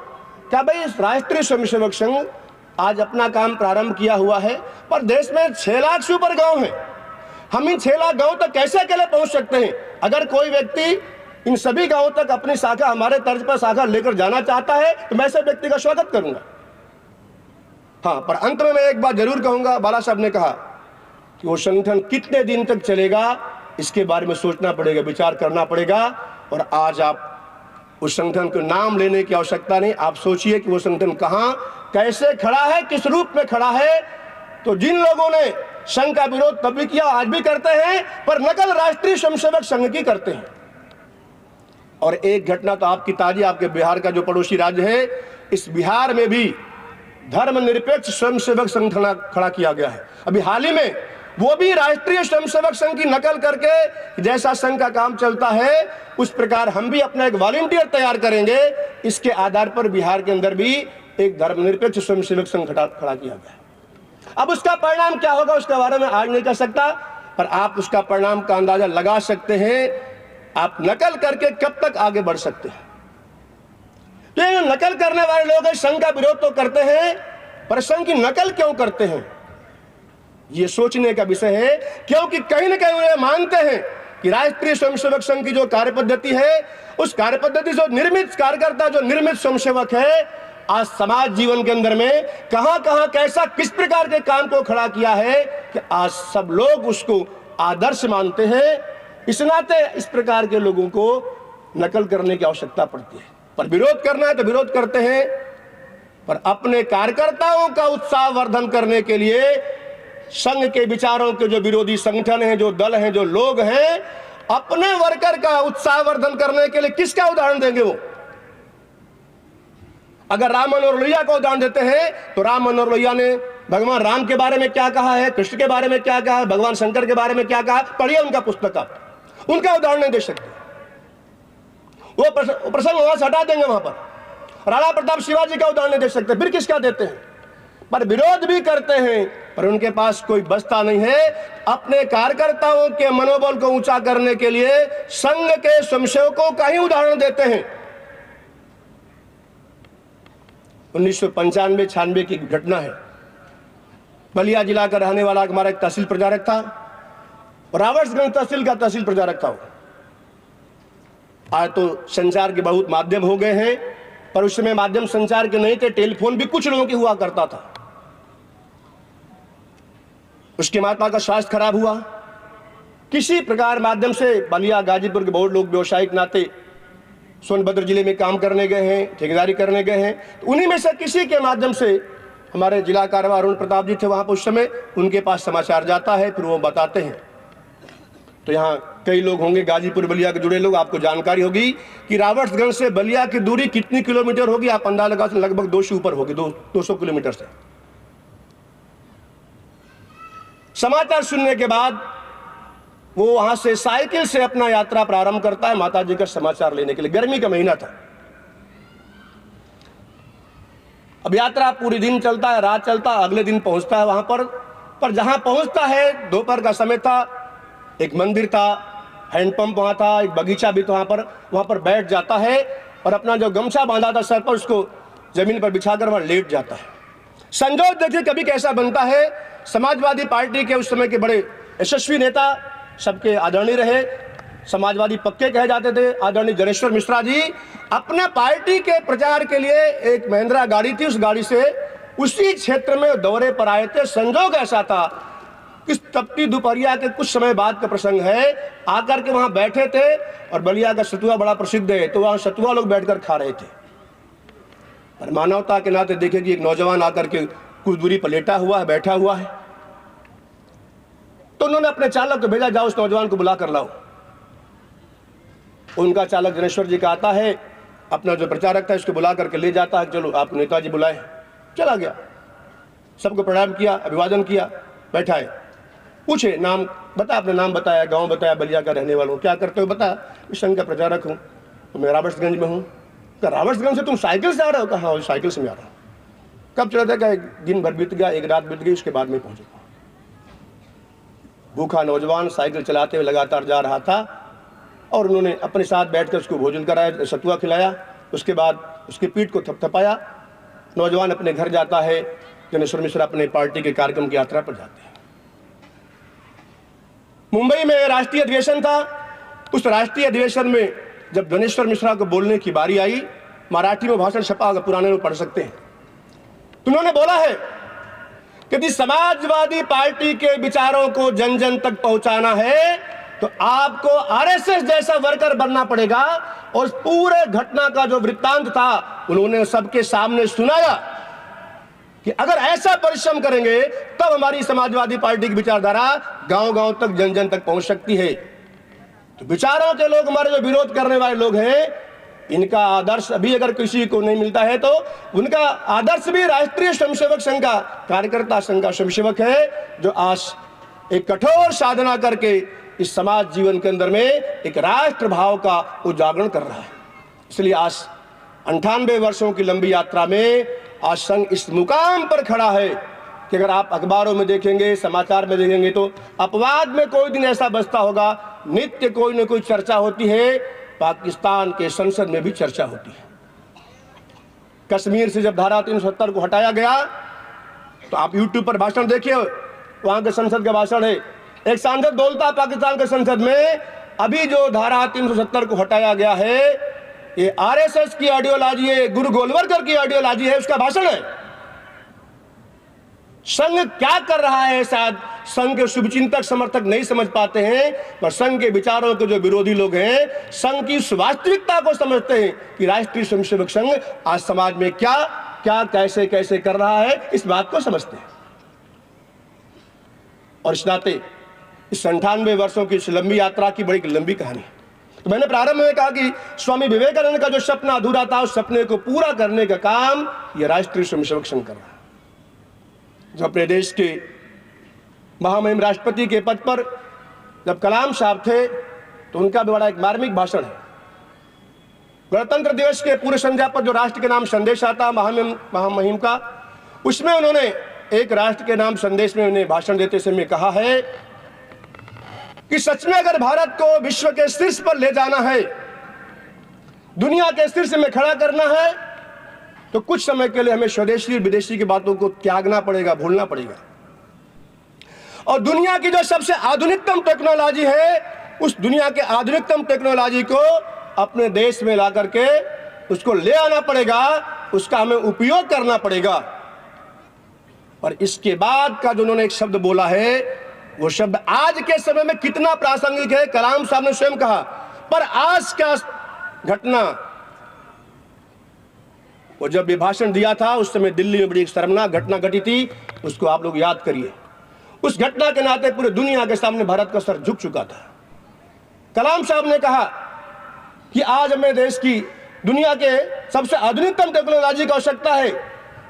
क्या भाई, राष्ट्रीय स्वयंसेवक संघ आज अपना काम प्रारंभ किया हुआ है, पर देश में 6 लाख से ऊपर गांव हैं। हम इन 6 लाख गांव तक कैसे अकेले पहुंच सकते हैं? अगर कोई व्यक्ति इन सभी गांवों तक अपनी शाखा, हमारे तर्ज पर शाखा लेकर जाना चाहता है, तो मैं ऐसे व्यक्ति का स्वागत करूंगा। हाँ, पर अंत में मैं एक बात जरूर कहूंगा, बाला साहब ने कहा कि वो संगठन कितने दिन तक चलेगा, इसके बारे में सोचना पड़ेगा, विचार करना पड़ेगा। और आज आप उस संगठन के नाम लेने की आवश्यकता नहीं, आप सोचिए कि वो संगठन कहां, कैसे खड़ा है, किस रूप में खड़ा है। तो जिन लोगों ने संघ का विरोध तब भी किया, आज भी करते हैं, पर नकल राष्ट्रीय स्वयंसेवक संघ की करते हैं। और एक घटना तो आपकी ताजी, आपके बिहार का जो पड़ोसी राज्य है, इस बिहार में भी धर्मनिरपेक्ष स्वयंसेवक संगठन खड़ा किया गया है। अभी हाल ही में वो भी राष्ट्रीय स्वयंसेवक संघ की नकल करके जैसा संघ का काम चलता है उस प्रकार हम भी अपना एक वॉलंटियर तैयार करेंगे। इसके आधार पर बिहार के अंदर भी एक धर्मनिरपेक्ष स्वयंसेवक संघ खड़ा किया गया। अब उसका परिणाम क्या होगा उसके बारे में आज नहीं कह सकता, पर आप उसका परिणाम का अंदाजा लगा सकते हैं। आप नकल करके कब तक आगे बढ़ सकते हैं। तो ये नकल करने वाले लोग संघ का विरोध तो करते हैं, पर संघ की नकल क्यों करते हैं ये सोचने का विषय है, क्योंकि कहीं ना कहीं उन्हें मानते हैं कि राष्ट्रीय स्वयंसेवक संघ की जो कार्य पद्धति है, उस कार्य पद्धति से निर्मित कार्यकर्ता, जो निर्मित स्वयंसेवक है, आज समाज जीवन के अंदर में कहां कहां कैसा किस प्रकार के काम को खड़ा किया है कि आज सब लोग उसको आदर्श मानते हैं। इस नाते इस प्रकार के लोगों को नकल करने की आवश्यकता पड़ती है। पर विरोध करना है तो विरोध करते हैं, पर अपने कार्यकर्ताओं का उत्साह वर्धन करने के लिए संघ के विचारों के जो विरोधी संगठन हैं, जो दल हैं, जो लोग हैं, अपने वर्कर का उत्साह वर्धन करने के लिए किसका उदाहरण देंगे वो? अगर राम मनोहर लोहिया को उदाहरण देते हैं तो राम मनोहर लोहिया ने भगवान राम के बारे में क्या कहा है, कृष्ण के बारे में क्या कहा है, भगवान शंकर के बारे में क्या कहा, पढ़िए उनका पुस्तक। आप उनका उदाहरण नहीं दे सकते। वो प्रसंग वहां से हटा देंगे। वहां पर राणा प्रताप शिवाजी का उदाहरण नहीं दे सकते, फिर किसका देते हैं? पर विरोध भी करते हैं, पर उनके पास कोई बस्ता नहीं है। अपने कार्यकर्ताओं के मनोबल को ऊंचा करने के लिए संघ के स्वयंसेवकों का ही उदाहरण देते हैं। 1995-96 की घटना है। बलिया जिला का रहने वाला हमारा एक तहसील प्रचारक था, रावर्सगंज तहसील का तहसील प्रचारक था। आज तो संचार के बहुत माध्यम हो गए हैं, पर उस समय माध्यम संचार के नहीं थे, टेलीफोन भी कुछ लोगों की हुआ करता था। उसके माता का स्वास्थ्य खराब हुआ, किसी प्रकार माध्यम से बलिया गाजीपुर के बहुत लोग व्यवसायिक नाते सोनभद्र जिले में काम करने गए हैं, ठेकेदारी करने गए हैं, तो उन्हीं में से किसी के माध्यम से हमारे जिला कार्यवाह अरुण प्रताप जी थे वहां पर उस समय, उनके पास समाचार जाता है, फिर वो बताते हैं। तो यहाँ कई लोग होंगे गाजीपुर बलिया के जुड़े लोग, आपको जानकारी होगी कि रावर्सगंज से बलिया की दूरी कितनी किलोमीटर होगी, आप अंदाजा लगा सकते, लगभग 200 ऊपर होगी, 200 किलोमीटर से। समाचार सुनने के बाद वो वहां से साइकिल से अपना यात्रा प्रारंभ करता है माता जी का समाचार लेने के लिए। गर्मी का महीना था। अब यात्रा पूरी दिन चलता है, रात चलता है, अगले दिन पहुंचता है वहां पर जहां पहुंचता है दोपहर का समय था, एक मंदिर था, हैंडपंप वहां था, एक बगीचा भी था, वहां पर बैठ जाता है और अपना जो गमछा बांधा था सर पर उसको जमीन पर बिछाकर वहां लेट जाता है। संजोग देखिए कभी कैसा बनता है, समाजवादी पार्टी के उस समय के बड़े यशस्वी नेता, सबके आदरणीय रहे, समाजवादी पक्के कहे जाते थे, आदरणीय जनेश्वर मिश्रा जी अपने पार्टी के प्रचार के लिए एक महिंद्रा गाड़ी थी, उस गाड़ी से उसी क्षेत्र में दौरे पर आए थे। संजोग ऐसा था कि तपती दोपहरिया के कुछ समय बाद का प्रसंग है, आकर के वहां बैठे थे और बलिया का सतुआ बड़ा प्रसिद्ध है, तो वहां सतुआ लोग बैठकर खा रहे थे। पर मानवता के नाते देखे कि एक नौजवान आकर के कुछ दूरी पर लेटा हुआ है, बैठा हुआ है, तो उन्होंने अपने चालक को भेजा, जाओ उस नौजवान को बुला कर लाओ। उनका चालक जनेश्वर जी का आता है, अपना जो प्रचारक था उसको बुला करके ले जाता है, चलो आपको नेताजी बुलाए। चला गया, सबको प्रणाम किया, अभिवादन किया, बैठा है, पूछे नाम बता, अपना नाम बताया, गांव बताया, बलिया का रहने वाला हूँ, क्या करते हो बता, संघ का प्रचारक हूँ, तो मैं रावर्सगंज में हूँ। क्या रावर्सगंज से तुम साइकिल से आ रहे हो? कहा हाँ साइकिल से मैं आ रहा हूँ। कब चला था? एक दिन भर बीत गया, एक रात बीत गई, उसके बाद में पहुंचे। भूखा नौजवान साइकिल चलाते हुए लगातार जा रहा था और उन्होंने अपने साथ बैठकर उसको भोजन कराया, सतुआ खिलाया, उसके बाद उसकी पीठ को थपथपाया। नौजवान अपने घर जाता है, जनेश्वर मिश्रा अपने पार्टी के कार्यक्रम की यात्रा पर जाते हैं। मुंबई में राष्ट्रीय अधिवेशन था, उस राष्ट्रीय अधिवेशन में जब जनेश्वर मिश्रा को बोलने की बारी आई, मराठी में भाषण छपा होगा, पुराने लोग पढ़ सकते हैं, तो उन्होंने बोला है कि यदि समाजवादी पार्टी के विचारों को जन जन तक पहुंचाना है तो आपको आरएसएस जैसा वर्कर बनना पड़ेगा। और पूरे घटना का जो वृत्तांत था उन्होंने सबके सामने सुनाया कि अगर ऐसा परिश्रम करेंगे तब हमारी समाजवादी पार्टी की विचारधारा गांव गांव तक, जन जन तक पहुंच सकती है। तो विचारों के लोग, हमारे जो विरोध करने वाले लोग हैं, इनका आदर्श अभी अगर किसी को नहीं मिलता है तो उनका आदर्श भी राष्ट्रीय स्वयंसेवक संघ का कार्यकर्ता संघ का स्वयंसेवक है, जो आज एक कठोर साधना करके इस समाज जीवन के अंदर में एक राष्ट्र भाव का उजागरण कर रहा है। इसलिए आज 98 वर्षों की लंबी यात्रा में आज संघ इस मुकाम पर खड़ा है कि अगर आप अखबारों में देखेंगे, समाचार में देखेंगे तो अपवाद में कोई दिन ऐसा बचता होगा, नित्य कोई न कोई चर्चा होती है। पाकिस्तान के संसद में भी चर्चा होती है। कश्मीर से जब धारा 370 को हटाया गया तो आप यूट्यूब पर भाषण देखिए, वहां के संसद का भाषण है। एक सांसद बोलता पाकिस्तान के संसद में, अभी जो धारा 370 को हटाया गया है ये आरएसएस की आइडियोलॉजी है, गुरु गोलवलकर की आइडियोलॉजी है, उसका भाषण है। संघ क्या कर रहा है शायद संघ के शुभचिंतक समर्थक नहीं समझ पाते हैं, पर संघ के विचारों के जो विरोधी लोग हैं संघ की वास्तविकता को समझते हैं कि राष्ट्रीय स्वयंसेवक संघ आज समाज में क्या क्या कैसे कैसे कर रहा है, इस बात को समझते हैं। और इस नाते इस 98 वर्षों की इस लंबी यात्रा की बड़ी लंबी कहानी। तो मैंने प्रारंभ में कहा कि स्वामी विवेकानंद का जो सपना अधूरा था उस सपने को पूरा करने का काम यह राष्ट्रीय स्वयंसेवक संघ कर रहा है। जो अपने देश के महामहिम राष्ट्रपति के पद पर जब कलाम साहब थे तो उनका भी बड़ा एक मार्मिक भाषण है। गणतंत्र दिवस के पूर्व संध्या पर जो राष्ट्र के नाम संदेश आता महामहिम का, उसमें उन्होंने एक राष्ट्र के नाम संदेश में उन्हें भाषण देते समय कहा है कि सच में अगर भारत को विश्व के शीर्ष पर ले जाना है, दुनिया के शीर्ष में खड़ा करना है, तो कुछ समय के लिए हमें स्वदेशी विदेशी की बातों को त्यागना पड़ेगा, भूलना पड़ेगा। और दुनिया की जो सबसे आधुनिकतम टेक्नोलॉजी है, उस दुनिया के आधुनिकतम टेक्नोलॉजी को अपने देश में ला करके उसको ले आना पड़ेगा, उसका हमें उपयोग करना पड़ेगा। और इसके बाद का जो उन्होंने एक शब्द बोला है, वो शब्द आज के समय में कितना प्रासंगिक है, कलाम साहब ने स्वयं कहा। पर आज का घटना, वो जब ये भाषण दिया था उस समय दिल्ली में बड़ी एक शर्मनाक घटना घटी थी, उसको आप लोग याद करिए। उस घटना के नाते पूरे दुनिया के सामने भारत का सर झुक चुका था। कलाम साहब ने कहा कि आज हमें देश की दुनिया के सबसे आधुनिकतम टेक्नोलॉजी की आवश्यकता है,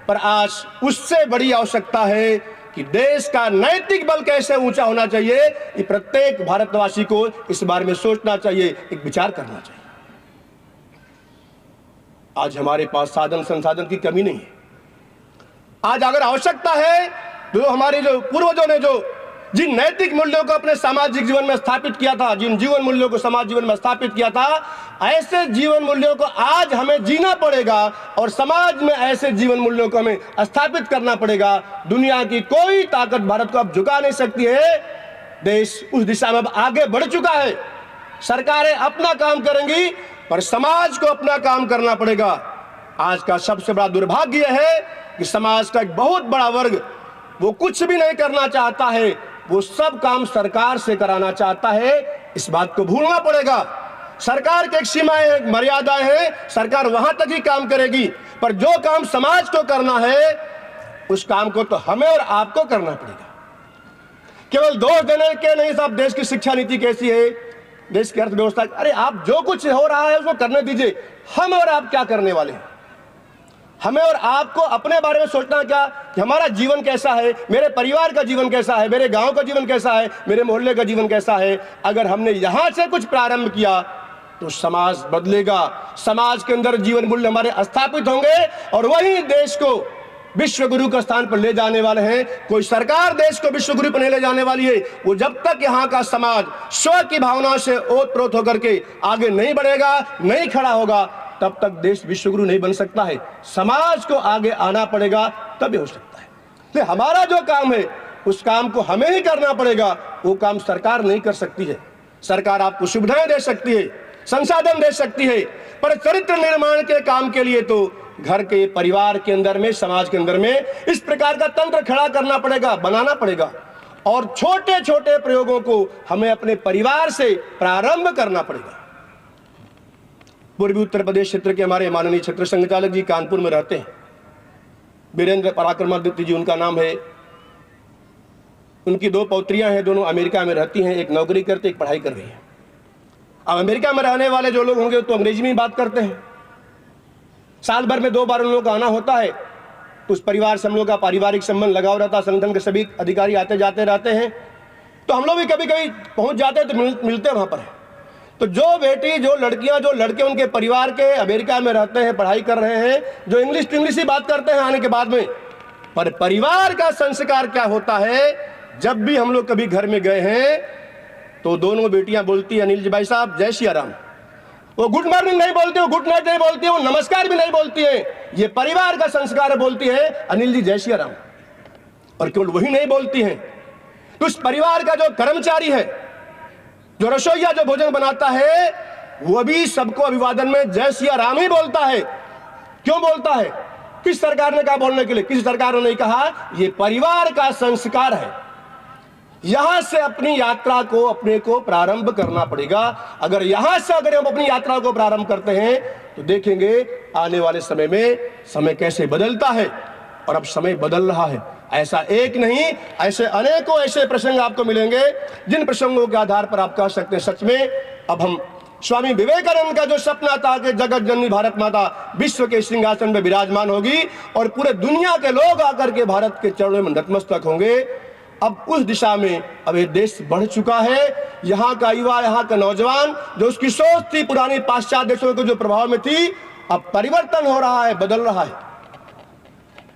पर आज उससे बड़ी आवश्यकता है कि देश का नैतिक बल कैसे ऊंचा होना चाहिए, ये प्रत्येक भारतवासी को इस बारे में सोचना चाहिए, एक विचार करना चाहिए। आज हमारे पास साधन संसाधन की कमी नहीं है। आज अगर आवश्यकता है तो हमारे जो पूर्वजों ने जो जिन नैतिक मूल्यों को अपने सामाजिक जीवन में स्थापित किया था, जिन जीवन मूल्यों को समाज जीवन में स्थापित किया था, ऐसे जीवन मूल्यों को आज हमें जीना पड़ेगा और समाज में ऐसे जीवन मूल्यों को हमें स्थापित करना पड़ेगा। दुनिया की कोई ताकत भारत को अब झुका नहीं सकती है। देश उस दिशा में अब आगे बढ़ चुका है। सरकारें अपना काम करेंगी, पर समाज को अपना काम करना पड़ेगा। आज का सबसे बड़ा दुर्भाग्य है कि समाज का एक बहुत बड़ा वर्ग वो कुछ भी नहीं करना चाहता है, वो सब काम सरकार से कराना चाहता है। इस बात को भूलना पड़ेगा। सरकार की एक सीमाएं हैं, मर्यादाएं हैं, सरकार वहां तक ही काम करेगी, पर जो काम समाज को करना है उस काम को तो हमें और आपको करना पड़ेगा। केवल दोष देने के नहीं साहब, देश की शिक्षा नीति कैसी है, देश की अर्थव्यवस्था, अरे आप जो कुछ हो रहा है उसको करने दीजिए। हम और आप क्या करने वाले हैं? हमें और आपको अपने बारे में सोचना क्या कि हमारा जीवन कैसा है, मेरे परिवार का जीवन कैसा है, मेरे गांव का जीवन कैसा है, मेरे मोहल्ले का जीवन कैसा है। अगर हमने यहां से कुछ प्रारंभ किया तो समाज बदलेगा, समाज के अंदर जीवन मूल्य हमारे स्थापित होंगे और वही देश को विश्व गुरु का स्थान पर ले जाने वाले हैं। कोई सरकार देश को विश्व गुरु पर नहीं ले जाने वाली है। वो जब तक यहाँ का समाज स्व की भावना से ओतप्रोत होकर के आगे नहीं बढ़ेगा, नहीं खड़ा होगा, तब तक देश विश्व गुरु नहीं बन सकता है। समाज को आगे आना पड़ेगा, तभी हो सकता है। तो हमारा जो काम है उस काम को हमें ही करना पड़ेगा, वो काम सरकार नहीं कर सकती है। सरकार आपको सुविधाएं दे सकती है, संसाधन दे सकती है, पर चरित्र निर्माण के काम के लिए तो घर के परिवार के अंदर में, समाज के अंदर में इस प्रकार का तंत्र खड़ा करना पड़ेगा, बनाना पड़ेगा। और छोटे छोटे प्रयोगों को हमें अपने परिवार से प्रारंभ करना पड़ेगा। पूर्वी उत्तर प्रदेश क्षेत्र के हमारे माननीय क्षेत्र संचालक जी कानपुर में रहते हैं, वीरेंद्र पराक्रमादित्य जी उनका नाम है। उनकी 2 पौत्रियां हैं, दोनों अमेरिका में रहती हैं, एक नौकरी करती, एक पढ़ाई कर रही है। अब अमेरिका में रहने वाले जो लोग होंगे तो अंग्रेजी में बात करते हैं। साल भर में 2 बार उन लोगों का आना होता है, तो उस परिवार से हम लोग का पारिवारिक संबंध लगाव रहता है। संगठन के सभी अधिकारी आते जाते रहते हैं। तो हम लोग भी कभी कभी पहुंच जाते हैं तो मिलते हैं वहां पर। तो जो बेटी, जो लड़कियां, जो लड़के उनके परिवार के अमेरिका में रहते हैं, पढ़ाई कर रहे हैं, जो इंग्लिश टू इंग्लिश ही बात करते हैं आने के बाद में, पर परिवार का संस्कार क्या होता है? जब भी हम लोग कभी घर में गए हैं तो दोनों बेटियां बोलती है, अनिल जी भाई साहब जय श्री राम। वो गुड मॉर्निंग नहीं बोलती, वो गुड नाइट नहीं बोलती, वो नमस्कार भी नहीं बोलती है। ये परिवार का संस्कार बोलती है अनिल जी जय श्री राम। और केवल वही नहीं बोलती है, तो उस परिवार का जो कर्मचारी है, जो रसोईया, जो भोजन बनाता है, वो भी सबको अभिवादन में जय श्री राम ही बोलता है। क्यों बोलता है? किस सरकार ने कहा बोलने के लिए? किसी सरकार ने नहीं कहा। ये परिवार का संस्कार है। यहां से अपनी यात्रा को, अपने को प्रारंभ करना पड़ेगा। अगर यहां से अगर हम अपनी यात्रा को प्रारंभ करते हैं तो देखेंगे आने वाले समय में समय कैसे बदलता है। और अब समय बदल रहा है, ऐसा एक नहीं, ऐसे अनेकों ऐसे प्रसंग आपको मिलेंगे जिन प्रसंगों के आधार पर आप कह सकते हैं सच में अब हम स्वामी विवेकानंद का जो सपना था कि जगत जननी भारत माता विश्व के सिंहासन में विराजमान होगी और पूरे दुनिया के लोग आकर के भारत के चरणों में नतमस्तक होंगे, अब उस दिशा में अब ये देश बढ़ चुका है। यहाँ का युवा, यहाँ का नौजवान, जो उसकी सोच थी पुरानी पाश्चात्य देशों के जो प्रभाव में थी, अब परिवर्तन हो रहा है, बदल रहा है।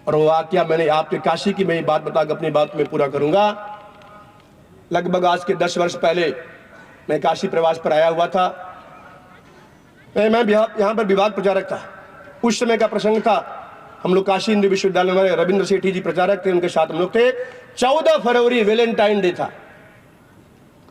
और वो वाकया मैंने आपके काशी की मैं बात बताकर अपनी बात में पूरा करूंगा। लगभग आज के 10 वर्ष पहले मैं काशी प्रवास पर आया हुआ था। मैं यहाँ पर विभाग प्रचारक था। उस समय का प्रसंग था, हम लोग काशी हिंदू विश्वविद्यालय में रविंद्र सेठी जी प्रचारक थे, उनके साथ हम लोग थे। 14 फरवरी वैलेंटाइन डे था।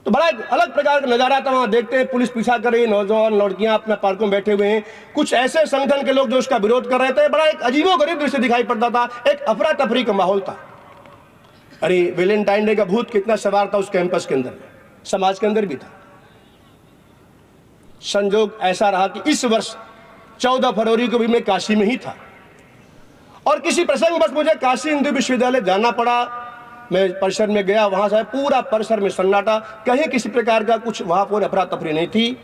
तो बड़ा एक अलग प्रकार का नजारा था। वहां देखते हैं पुलिस पीछा कर रही है, नौजवान लड़कियां अपने पार्कों में बैठे हुए हैं, कुछ ऐसे संगठन के लोग जो उसका विरोध कर रहे थे। बड़ा एक अजीबोगरीब दृश्य दिखाई पड़ता था, एक अफरा तफरी का माहौल था। अरे वैलेंटाइन डे का भूत कितना सवार था उस कैंपस के अंदर, समाज के अंदर भी था। संजोग ऐसा रहा कि इस वर्ष 14 फरवरी को भी मैं काशी में ही था और किसी प्रसंग बस मुझे काशी हिंदू विश्वविद्यालय जाना पड़ा। मैं परिसर में गया, वहां से पूरा परिसर में सन्नाटा, कहीं किसी प्रकार का कुछ वहां पर अफरा तफरी नहीं थी।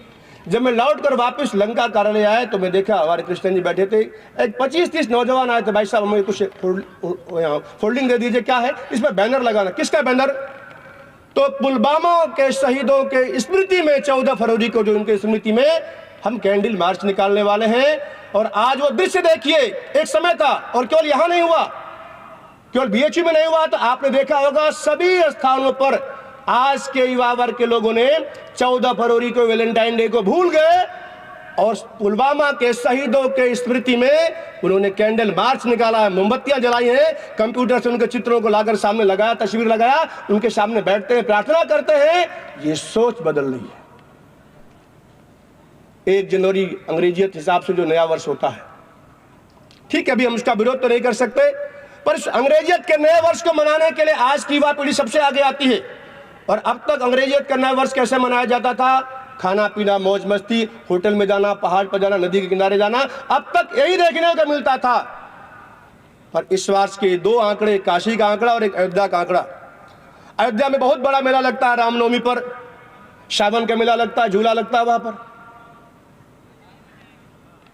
जब मैं लौटकर वापस लंका कार्यालय आया तो मैं देखा हमारे कृष्ण जी बैठे थे, एक 25-30 नौजवान आए थे। भाई साहब हमें कुछ फोल्डिंग दे दीजिए, क्या है इसमें? बैनर लगाना। किसका बैनर? तो पुलवामा के शहीदों के स्मृति में 14 फरवरी को जो उनके स्मृति में हम कैंडल मार्च निकालने वाले हैं। और आज वो दृश्य देखिए, एक समय था और केवल यहां नहीं हुआ, केवल बीएचयू में नहीं हुआ, तो आपने देखा होगा सभी स्थानों पर आज के युवा वर्ग के लोगों ने 14 फरवरी को वैलेंटाइन डे को भूल गए और पुलवामा के शहीदों के स्मृति में उन्होंने कैंडल मार्च निकाला है, मोमबत्तियां जलाई हैं, कंप्यूटर से उनके चित्रों को लाकर सामने लगाया, तस्वीर लगाया, उनके सामने बैठते हैं, प्रार्थना करते हैं। ये सोच बदल रही है। 1 जनवरी अंग्रेजियत हिसाब से जो नया वर्ष होता है, ठीक है, अभी हम उसका विरोध तो नहीं कर सकते, पर अंग्रेजियत के नए वर्ष को मनाने के लिए आज की युवा पीढ़ी सबसे आगे आती है। और अब तक अंग्रेजियत का नया वर्ष कैसे मनाया जाता था? खाना पीना, मौज मस्ती, होटल में जाना, पहाड़ पर जाना, नदी के किनारे जाना, अब तक यही देखने को मिलता था। पर इस वर्ष के 2 आंकड़े, काशी का आंकड़ा और एक अयोध्या का आंकड़ा। अयोध्या में बहुत बड़ा मेला लगता है रामनवमी पर, सावन का मेला लगता है, झूला लगता है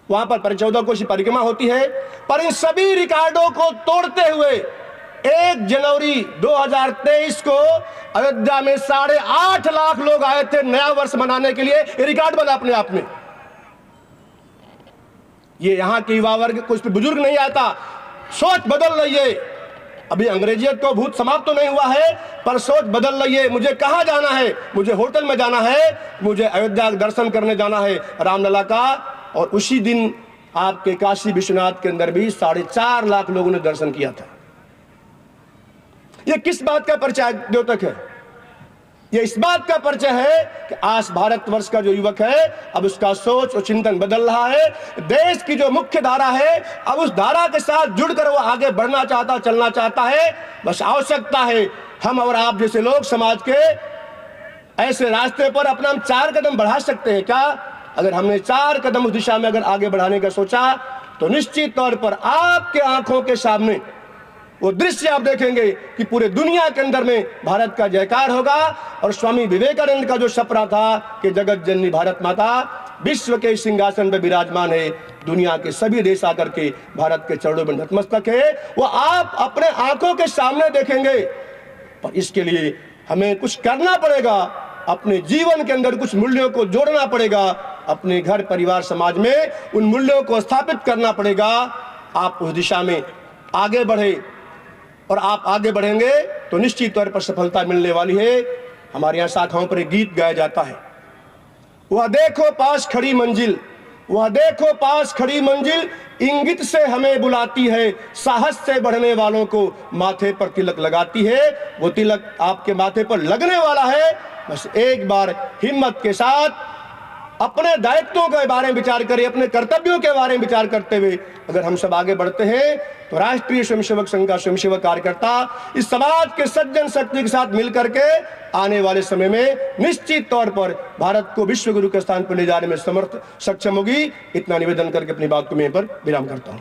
वहां पर 14 कोसी परिक्रमा होती है। पर इन सभी रिकॉर्डों को तोड़ते हुए 1 जनवरी 2023 को अयोध्या में 8.5 लाख लोग आए थे नया वर्ष मनाने के लिए। ये रिकॉर्ड बना अपने आप में। ये यहां के युवा वर्ग, कुछ बुजुर्ग नहीं आता, सोच बदल रही है। अभी अंग्रेजियत को भूत समाप्त तो नहीं हुआ है, पर सोच बदल रही है। मुझे कहां जाना है? मुझे होटल में जाना है, मुझे अयोध्या दर्शन करने जाना है रामलला का। और उसी दिन आपके काशी विश्वनाथ के अंदर भी 4.5 लाख लोगों ने दर्शन किया था। यह किस बात का परिचय द्योतक है? यह इस बात का परिचय है कि आज भारतवर्ष का जो युवक है, अब उसका सोच और चिंतन बदल रहा है। देश की जो मुख्य धारा है, अब उस धारा के साथ जुड़कर वो आगे बढ़ना चाहता, चलना चाहता है। बस आवश्यकता है हम और आप जैसे लोग समाज के ऐसे रास्ते पर अपना हम 4 कदम बढ़ा सकते हैं क्या? अगर हमने 4 कदम उस दिशा में अगर आगे बढ़ाने का सोचा तो निश्चित तौर पर आपके आंखों के सामने वो दृश्य आप देखेंगे कि पूरे दुनिया के अंदर में भारत का जयकार होगा। और स्वामी विवेकानंद का जो सपना था कि जगत जननी भारत माता विश्व के सिंहासन पर विराजमान है, दुनिया के सभी देश आकर के भारत के चरणों में नतमस्तक है, वो आप अपने आंखों के सामने देखेंगे। पर इसके लिए हमें कुछ करना पड़ेगा, अपने जीवन के अंदर कुछ मूल्यों को जोड़ना पड़ेगा, अपने घर परिवार समाज में उन मूल्यों को स्थापित करना पड़ेगा। आप उस दिशा में आगे बढ़े और आप आगे बढ़ेंगे तो निश्चित तौर पर सफलता मिलने वाली है। हमारे यहाँ शाखाओं पर एक गीत गाया जाता है, वह देखो पास खड़ी मंजिल, वह देखो पास खड़ी मंजिल, इंगित से हमें बुलाती है, साहस से बढ़ने वालों को माथे पर तिलक लगाती है। वो तिलक आपके माथे पर लगने वाला है। बस एक बार हिम्मत के साथ अपने दायित्वों के बारे में विचार करें, अपने कर्तव्यों के बारे में विचार करते हुए अगर हम सब आगे बढ़ते हैं तो राष्ट्रीय स्वयंसेवक संघ का स्वयंसेवक कार्यकर्ता इस समाज के सज्जन शक्ति के साथ मिलकर के आने वाले समय में निश्चित तौर पर भारत को विश्व गुरु के स्थान पर ले जाने में समर्थ सक्षम होगी। इतना निवेदन करके अपनी बात को मैं पर विराम करता हूं।